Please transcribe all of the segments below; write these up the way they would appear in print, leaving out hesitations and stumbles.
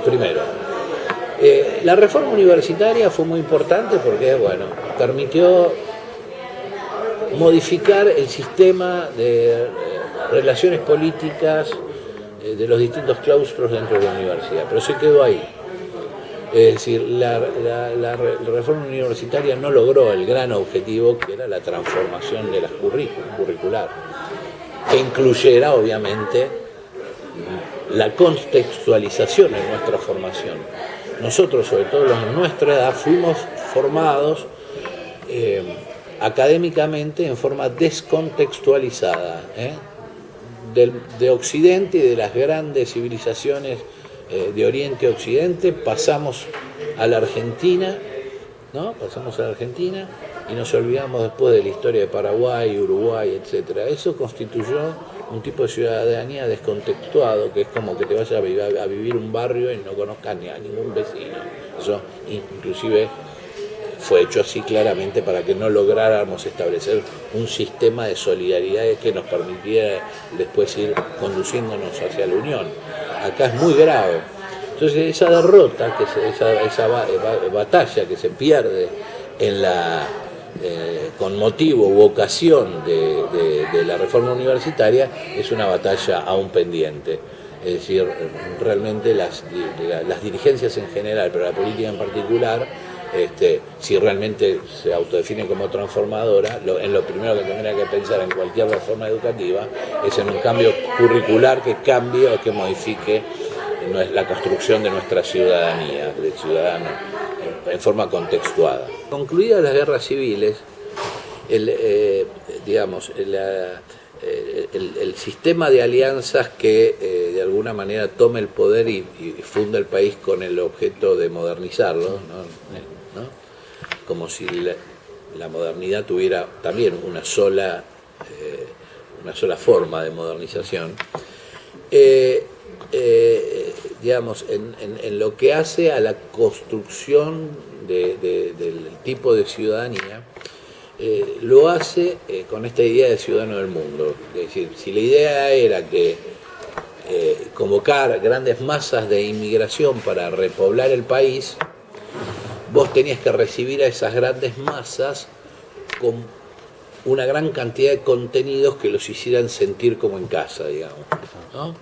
Primero, la reforma universitaria fue muy importante porque, bueno, permitió modificar el sistema de relaciones políticas de los distintos claustros dentro de la universidad, pero se quedó ahí. Es decir, la reforma universitaria no logró el gran objetivo que era la transformación de las curricular, que incluyera, obviamente, la contextualización en nuestra formación. Nosotros, sobre todo los de nuestra edad, fuimos formados académicamente en forma descontextualizada, de Occidente y de las grandes civilizaciones de Oriente a Occidente, pasamos a la Argentina, ¿no? Pasamos a la Argentina y nos olvidamos después de la historia de Paraguay, Uruguay, etcétera. Eso constituyó un tipo de ciudadanía descontextuado, que es como que te vayas a vivir un barrio y no conozcas ni a ningún vecino. Eso inclusive fue hecho así claramente para que no lográramos establecer un sistema de solidaridad que nos permitiera después ir conduciéndonos hacia la unión. Acá es muy grave. Entonces esa derrota, esa batalla que se pierde en con motivo u ocasión de la reforma universitaria, es una batalla aún pendiente. Es decir, realmente las dirigencias en general, pero la política en particular, si realmente se autodefine como transformadora, en lo primero que tendría que pensar en cualquier reforma educativa es en un cambio curricular que cambie o que modifique la construcción de nuestra ciudadanía, de ciudadanos, en forma contextuada. Concluidas las guerras civiles, el sistema de alianzas que de alguna manera toma el poder y funda el país con el objeto de modernizarlo, ¿no? Como si la modernidad tuviera también una sola forma de modernización. En lo que hace a la construcción del tipo de ciudadanía, lo hace con esta idea de ciudadano del mundo. Es decir, si la idea era que convocar grandes masas de inmigración para repoblar el país, vos tenías que recibir a esas grandes masas con una gran cantidad de contenidos que los hicieran sentir como en casa, digamos, ¿no?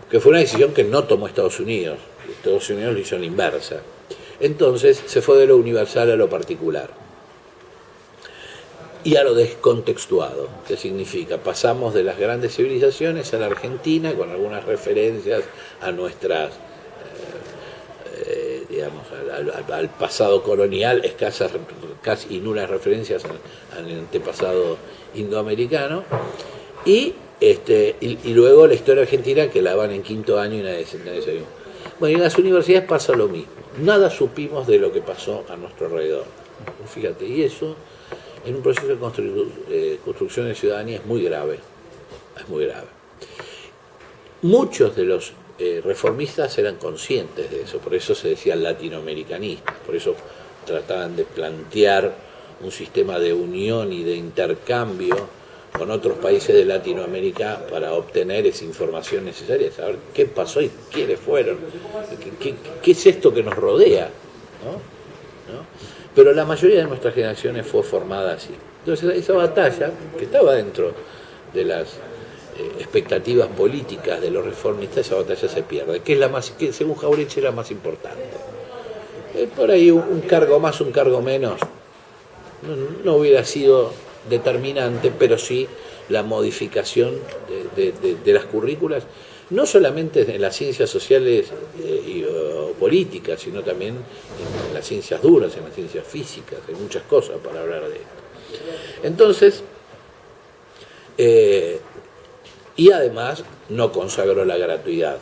Que fue una decisión que no tomó Estados Unidos. Estados Unidos lo hizo en la inversa. Entonces se fue de lo universal a lo particular y a lo descontextuado. ¿Qué significa? Pasamos de las grandes civilizaciones a la Argentina con algunas referencias a nuestras, al pasado colonial, escasas, casi nulas referencias al antepasado indoamericano, y luego la historia argentina, que la van en quinto año y nadie sabe. Bueno, y en las universidades pasa lo mismo. Nada supimos de lo que pasó a nuestro alrededor. Fíjate, y eso en un proceso de construcción de ciudadanía es muy grave. Es muy grave. Muchos de los reformistas eran conscientes de eso, por eso se decían latinoamericanistas, por eso trataban de plantear un sistema de unión y de intercambio con otros países de Latinoamérica para obtener esa información necesaria, saber qué pasó y quiénes fueron, qué es esto que nos rodea, ¿no? Pero la mayoría de nuestras generaciones fue formada así. Entonces esa batalla, que estaba dentro de las expectativas políticas de los reformistas, esa batalla se pierde, que según Jauretche es la más importante. Por ahí un cargo más, un cargo menos, no hubiera sido determinante, pero sí la modificación de las currículas, no solamente en las ciencias sociales o políticas, sino también en las ciencias duras, en las ciencias físicas, hay muchas cosas para hablar de esto. Entonces, y además no consagró la gratuidad,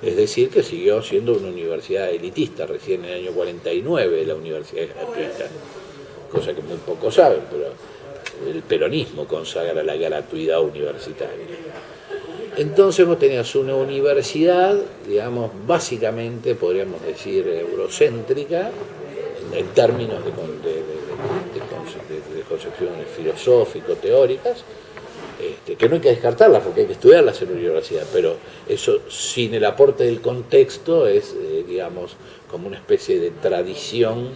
es decir, que siguió siendo una universidad elitista. Recién en el año 49 la universidad es gratuita, cosa que muy pocos saben, pero el peronismo consagra la gratuidad universitaria. Entonces vos tenías una universidad, digamos, básicamente, podríamos decir, eurocéntrica, en términos de concepto. de concepciones filosófico-teóricas, que no hay que descartarlas porque hay que estudiarlas en la universidad, pero eso sin el aporte del contexto es, digamos, como una especie de tradición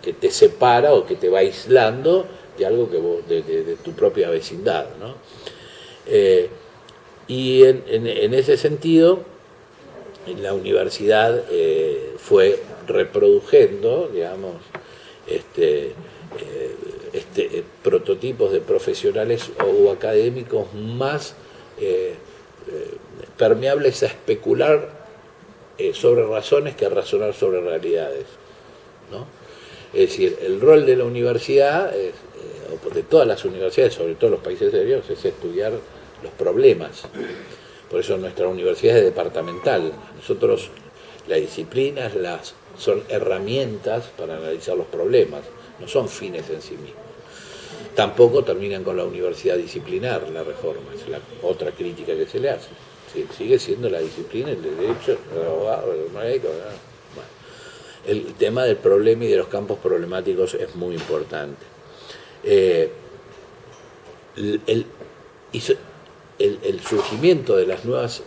que te separa o que te va aislando de algo que vos, de tu propia vecindad, ¿no? Y en ese sentido, la universidad fue reproduciendo, digamos, prototipos de profesionales o académicos más permeables a especular sobre razones que a razonar sobre realidades, ¿no? Es decir, el rol de la universidad, o de todas las universidades, sobre todo los países serios, es estudiar los problemas. Por eso nuestra universidad es departamental. Nosotros, las disciplinas son herramientas para analizar los problemas, no son fines en sí mismos. Tampoco terminan con la universidad disciplinar, la reforma, es la otra crítica que se le hace. Sí, sigue siendo la disciplina, el derecho, el abogado, el médico. Bueno, el tema del problema y de los campos problemáticos es muy importante. El surgimiento de las nuevas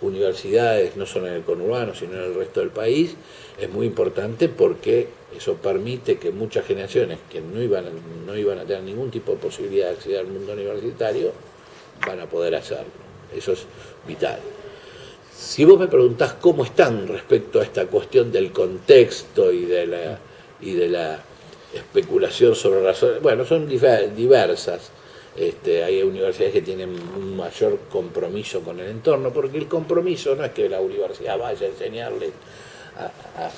universidades, no solo en el conurbano, sino en el resto del país, es muy importante porque eso permite que muchas generaciones que no iban a tener ningún tipo de posibilidad de acceder al mundo universitario, van a poder hacerlo. Eso es vital. Si vos me preguntás cómo están respecto a esta cuestión del contexto y de la especulación sobre razones, bueno, son diversas. Hay universidades que tienen un mayor compromiso con el entorno, porque el compromiso no es que la universidad vaya a enseñarles a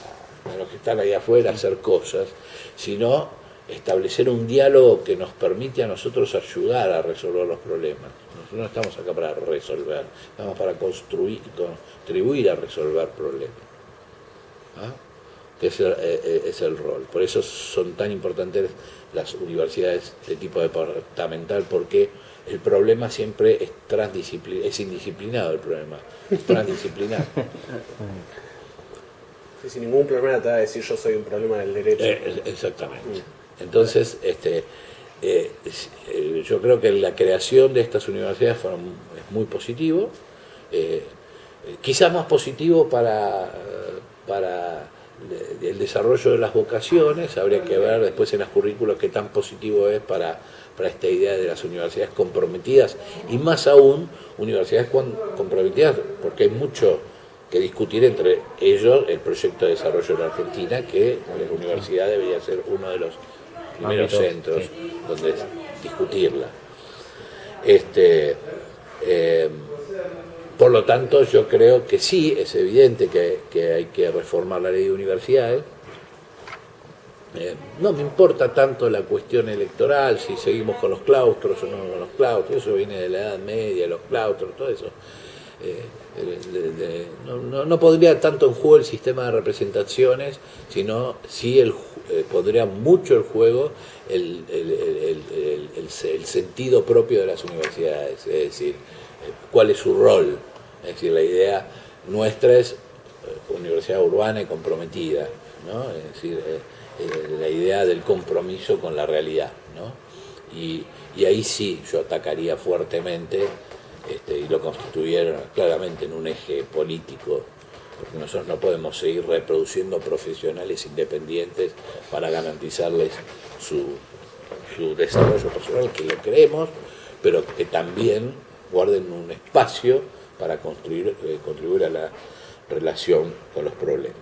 los que están ahí afuera a hacer cosas, sino establecer un diálogo que nos permite a nosotros ayudar a resolver los problemas. Nosotros no estamos acá para resolver, estamos para contribuir a resolver problemas. ¿Ah? Que es el rol. Por eso son tan importantes las universidades de tipo departamental, porque el problema siempre es indisciplinado el problema, es transdisciplinar. Sí, sin ningún problema te va a decir yo soy un problema del derecho. Exactamente. Entonces, yo creo que la creación de estas universidades es muy positivo, quizás más positivo para el desarrollo de las vocaciones. Habría que ver después en las currículas qué tan positivo es para esta idea de las universidades comprometidas, y más aún universidades comprometidas, porque hay mucho que discutir entre ellos el proyecto de desarrollo de la Argentina, que la universidad debería ser uno de los primeros centros donde discutirla. Por lo tanto, yo creo que sí, es evidente que hay que reformar la ley de universidades. No me importa tanto la cuestión electoral, si seguimos con los claustros o no con los claustros, eso viene de la Edad Media, los claustros, todo eso. No pondría tanto en juego el sistema de representaciones, sino sí pondría mucho en juego el sentido propio de las universidades, es decir, cuál es su rol. Es decir, la idea nuestra es universidad urbana y comprometida, ¿no? Es decir, la idea del compromiso con la realidad, ¿no? Y ahí sí yo atacaría fuertemente, y lo constituyeron claramente en un eje político, porque nosotros no podemos seguir reproduciendo profesionales independientes para garantizarles su desarrollo personal, que lo creemos, pero que también guarden un espacio para contribuir a la relación con los problemas.